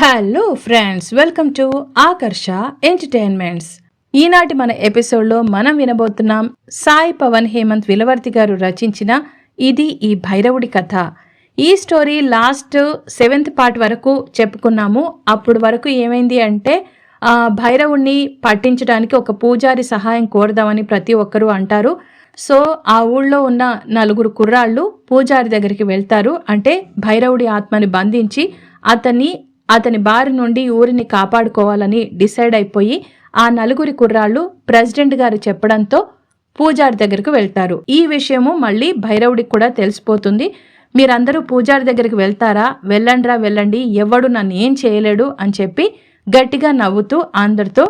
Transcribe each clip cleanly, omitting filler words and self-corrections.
Hello friends, welcome to Akarsha entertainments. ఈనాటి మన ఎపిసోడ్లో మనం వినబోతున్నాం సాయి పవన్ హేమంత్ విలవర్తి గారు రచించిన ఇది ఈ భైరవుడి కథ. ఈ స్టోరీ లాస్ట్ 7th పార్ట్ వరకు చెప్పుకున్నాము. అప్పుడు వరకు ఏమైంది అంటే భైరవుణ్ణి పట్టించడానికి ఒక పూజారి సహాయం కోరదామని ప్రతి ఒక్కరూ అంటారు. సో ఆ ఊళ్ళో ఉన్న 4 కుర్రాళ్ళు పూజారి దగ్గరికి వెళ్తారు. అంటే భైరవుడి ఆత్మని బంధించి అతని బారి నుండి ఊరిని కాపాడుకోవాలని డిసైడ్ అయిపోయి ఆ 4 కుర్రాళ్ళు ప్రెసిడెంట్ గారు చెప్పడంతో పూజారి దగ్గరకు వెళ్తారు. ఈ విషయము మళ్ళీ భైరవుడికి కూడా తెలిసిపోతుంది. మీరందరూ పూజారి దగ్గరికి వెళ్తారా? వెళ్ళండి, ఎవడు నన్ను ఏం చేయలేడు అని చెప్పి గట్టిగా నవ్వుతూ అందరితో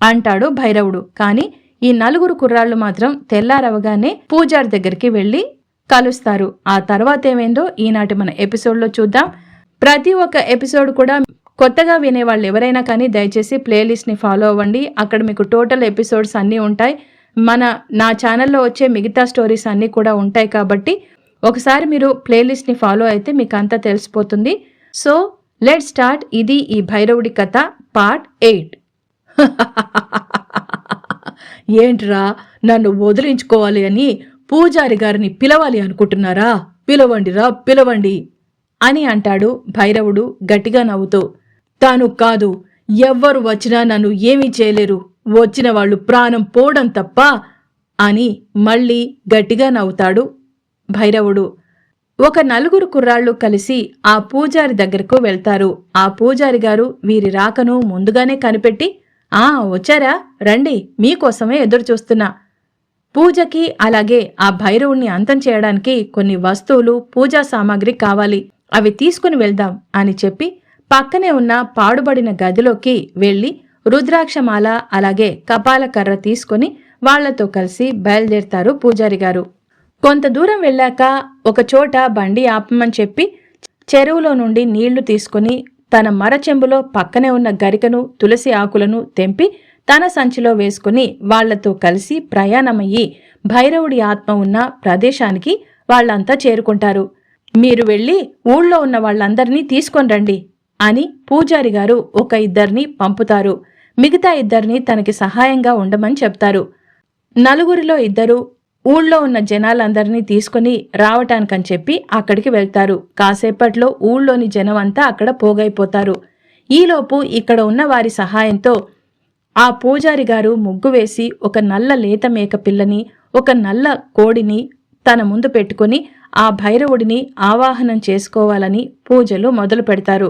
అంటాడు భైరవుడు. కానీ ఈ 4 కుర్రాళ్ళు మాత్రం తెల్లారవగానే పూజారి దగ్గరికి వెళ్ళి కలుస్తారు. ఆ తర్వాత ఏమైందో ఈనాటి మన ఎపిసోడ్లో చూద్దాం. ప్రతి ఒక్క ఎపిసోడ్ కూడా కొత్తగా వినేవాళ్ళు ఎవరైనా కానీ దయచేసి ప్లేలిస్ట్ని ఫాలో అవ్వండి. అక్కడ మీకు టోటల్ ఎపిసోడ్స్ అన్నీ ఉంటాయి. నా ఛానల్లో వచ్చే మిగతా స్టోరీస్ అన్నీ కూడా ఉంటాయి. కాబట్టి ఒకసారి మీరు ప్లేలిస్ట్ని ఫాలో అయితే మీకు అంతా తెలిసిపోతుంది. సో లెట్స్ స్టార్ట్ ఇది ఈ భైరవుడి కథ పార్ట్ 8. ఏంట్రా, నన్ను వదిలించుకోవాలి అని పూజారి గారిని పిలవాలి అనుకుంటున్నారా? పిలవండి అని అంటాడు భైరవుడు గట్టిగా నవ్వుతూ. తాను కాదు, ఎవ్వరు వచ్చినా నన్ను ఏమీ చేయలేరు, వచ్చిన వాళ్ళు ప్రాణం పోవడం తప్ప అని మళ్ళీ గట్టిగా నవ్వుతాడు భైరవుడు. ఒక 4 కుర్రాళ్ళు కలిసి ఆ పూజారి దగ్గరకు వెళ్తారు. ఆ పూజారి గారు వీరి రాకను ముందుగానే కనిపెట్టి, వచ్చారా, రండి, మీకోసమే ఎదురు చూస్తున్నా. పూజకి అలాగే ఆ భైరవుణ్ణి అంతం చేయడానికి కొన్ని వస్తువులు, పూజా సామాగ్రి కావాలి, అవి తీసుకుని వెళ్దాం అని చెప్పి పక్కనే ఉన్న పాడుబడిన గదిలోకి వెళ్లి రుద్రాక్షమాల అలాగే కపాల కర్ర తీసుకుని వాళ్లతో కలిసి బయలుదేరతారు పూజారి గారు. కొంత దూరం వెళ్ళాక ఒకచోట బండి ఆపమని చెప్పి చెరువులో నుండి నీళ్లు తీసుకుని తన మరచెంబులో పక్కనే ఉన్న గరికను, తులసి ఆకులను తెంపి తన సంచిలో వేసుకుని వాళ్లతో కలిసి ప్రయాణమయ్యి భైరవుడి ఆత్మ ఉన్న ప్రదేశానికి వాళ్లంతా చేరుకుంటారు. మీరు వెళ్లి ఊళ్ళో ఉన్న వాళ్ళందరినీ తీసుకొని రండి అని పూజారి గారు ఒక 2 పంపుతారు. మిగతా 2 తనకి సహాయంగా ఉండమని చెప్తారు. 4లో 2 ఊళ్ళో ఉన్న జనాలందరినీ తీసుకుని రావటానికని చెప్పి అక్కడికి వెళ్తారు. కాసేపట్లో ఊళ్ళోని జనమంతా అక్కడ పోగైపోతారు. ఈలోపు ఇక్కడ ఉన్న వారి సహాయంతో ఆ పూజారి గారు ముగ్గు వేసి ఒక నల్ల లేత మేక పిల్లని, ఒక నల్ల కోడిని తన ముందు పెట్టుకుని ఆ భైరవుడిని ఆవాహనం చేసుకోవాలని పూజలు మొదలు పెడతారు.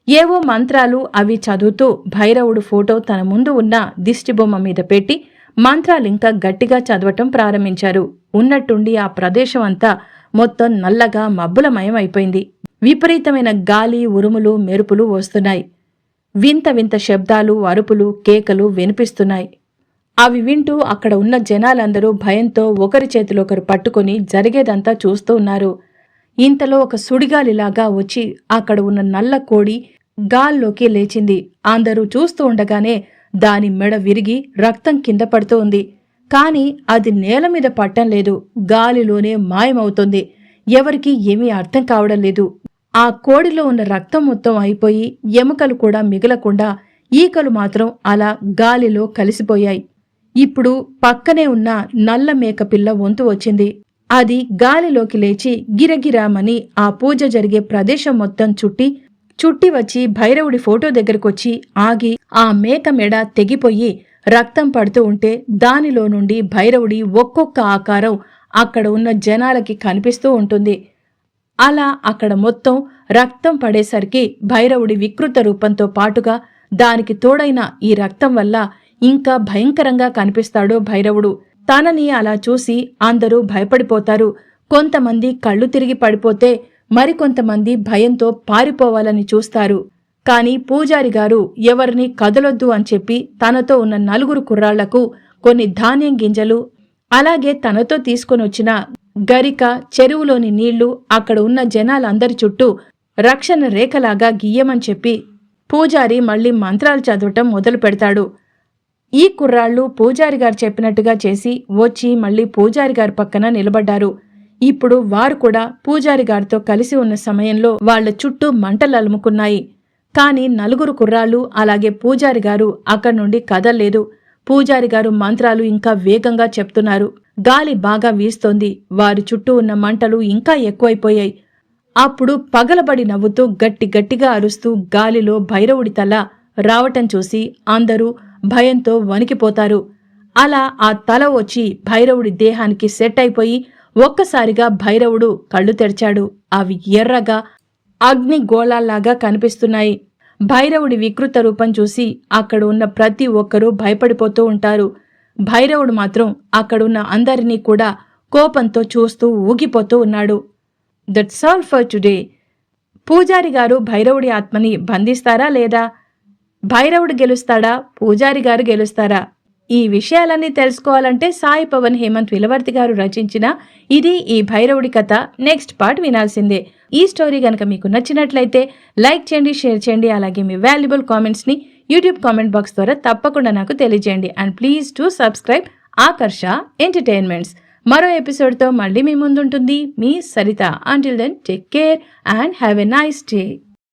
ఏవో మంత్రాలు అవి చదువుతూ భైరవుడు ఫోటో తన ముందు ఉన్న దిష్టిబొమ్మ మీద పెట్టి మంత్రాలింకా గట్టిగా చదవటం ప్రారంభించారు. ఉన్నట్టుండి ఆ ప్రదేశం అంతా మొత్తం నల్లగా మబ్బులమయమైపోయింది. విపరీతమైన గాలి, ఉరుములు, మెరుపులు వస్తున్నాయి. వింత వింత శబ్దాలు, అరుపులు, కేకలు వినిపిస్తున్నాయి. అవి వింటూ అక్కడ ఉన్న జనాలందరూ భయంతో ఒకరి చేతిలోకరు పట్టుకుని జరిగేదంతా చూస్తూ ఉన్నారు. ఇంతలో ఒక సుడిగాలిలాగా వచ్చి అక్కడ ఉన్న నల్ల కోడి గాల్లోకి లేచింది. అందరూ చూస్తూ ఉండగానే దాని మెడ విరిగి రక్తం కింద పడుతూ ఉంది. కాని అది నేల మీద పట్టం లేదు, గాలిలోనే మాయమవుతుంది. ఎవరికీ ఏమీ అర్థం కావడం లేదు. ఆ కోడిలో ఉన్న రక్తం మొత్తం అయిపోయి ఎముకలు కూడా మిగలకుండా ఈకలు మాత్రం అలా గాలిలో కలిసిపోయాయి. ఇప్పుడు పక్కనే ఉన్న నల్ల మేకపిల్ల వంతు వచ్చింది. అది గాలిలోకి లేచి గిరగిరామని ఆ పూజ జరిగే ప్రదేశం మొత్తం చుట్టి వచ్చి భైరవుడి ఫోటో దగ్గరకొచ్చి ఆగి ఆ మేక మెడ తెగిపోయి రక్తం పడుతూ ఉంటే దానిలో నుండి భైరవుడి ఒక్కొక్క ఆకారం అక్కడ ఉన్న జనాలకి కనిపిస్తూ ఉంటుంది. అలా అక్కడ మొత్తం రక్తం పడేసరికి భైరవుడి వికృత రూపంతో పాటుగా దానికి తోడైన ఈ రక్తం వల్ల ఇంకా భయంకరంగా కనిపిస్తాడు భైరవుడు. తనని అలా చూసి అందరూ భయపడిపోతారు. కొంతమంది కళ్ళు తిరిగి పడిపోతే మరికొంతమంది భయంతో పారిపోవాలని చూస్తారు. కాని పూజారి గారు ఎవరిని కదలొద్దు అని చెప్పి తనతో ఉన్న 4 కుర్రాళ్లకు కొన్ని ధాన్యం గింజలు అలాగే తనతో తీసుకొనొచ్చిన గరిక, చెరువులోని నీళ్లు అక్కడ ఉన్న జనాలందరి చుట్టూ రక్షణ రేఖలాగా గీయమని చెప్పి పూజారి మళ్లీ మంత్రాలు చదవటం మొదలు పెడతాడు. ఈ కుర్రాళ్ళు పూజారి గారు చెప్పినట్టుగా చేసి వచ్చి మళ్లీ పూజారి గారి పక్కన నిలబడ్డారు. ఇప్పుడు వారు కూడా పూజారి గారితో కలిసి ఉన్న సమయంలో వాళ్ల చుట్టూ మంటలు అలుముకున్నాయి. కాని నలుగురు కుర్రాళ్ళు అలాగే పూజారి గారు అక్కడి నుండి కదల్లేదు. పూజారి గారు మంత్రాలు ఇంకా వేగంగా చెప్తున్నారు. గాలి బాగా వీస్తోంది. వారి చుట్టూ ఉన్న మంటలు ఇంకా ఎక్కువైపోయాయి. అప్పుడు పగలబడి నవ్వుతూ గట్టిగా అరుస్తూ గాలిలో భైరవుడి తల రావటం చూసి అందరూ భయంతో వణికిపోతారు. అలా ఆ తల వచ్చి భైరవుడి దేహానికి సెట్ అయిపోయి ఒక్కసారిగా భైరవుడు కళ్ళు తెరిచాడు. అవి ఎర్రగా అగ్ని గోళాల్లాగా కనిపిస్తున్నాయి. భైరవుడి వికృత రూపం చూసి అక్కడ ఉన్న ప్రతి ఒక్కరూ భయపడిపోతూ ఉంటారు. భైరవుడు మాత్రం అక్కడున్న అందరినీ కూడా కోపంతో చూస్తూ ఊగిపోతూ ఉన్నాడు. That's all for today. పూజారి గారు భైరవుడి ఆత్మని బంధిస్తారా లేదా? భైరవుడు గెలుస్తాడా? పూజారి గారు గెలుస్తారా? ఈ విషయాలన్నీ తెలుసుకోవాలంటే సాయి పవన్ హేమంత్ విలవర్తి గారు రచించిన ఈ భైరవుడి కథ నెక్స్ట్ పార్ట్ వినాల్సిందే. ఈ స్టోరీ గనక మీకు నచ్చినట్లయితే లైక్ చేయండి, షేర్ చేయండి. అలాగే మీ వాల్యుబుల్ కామెంట్స్ని యూట్యూబ్ కామెంట్ బాక్స్ ద్వారా తప్పకుండా నాకు తెలియజేయండి. And please to subscribe Akarsha entertainments. మరో ఎపిసోడ్తో మళ్ళీ మీ ముందుంటుంది మీ Saritha. Until then take care and have a nice day.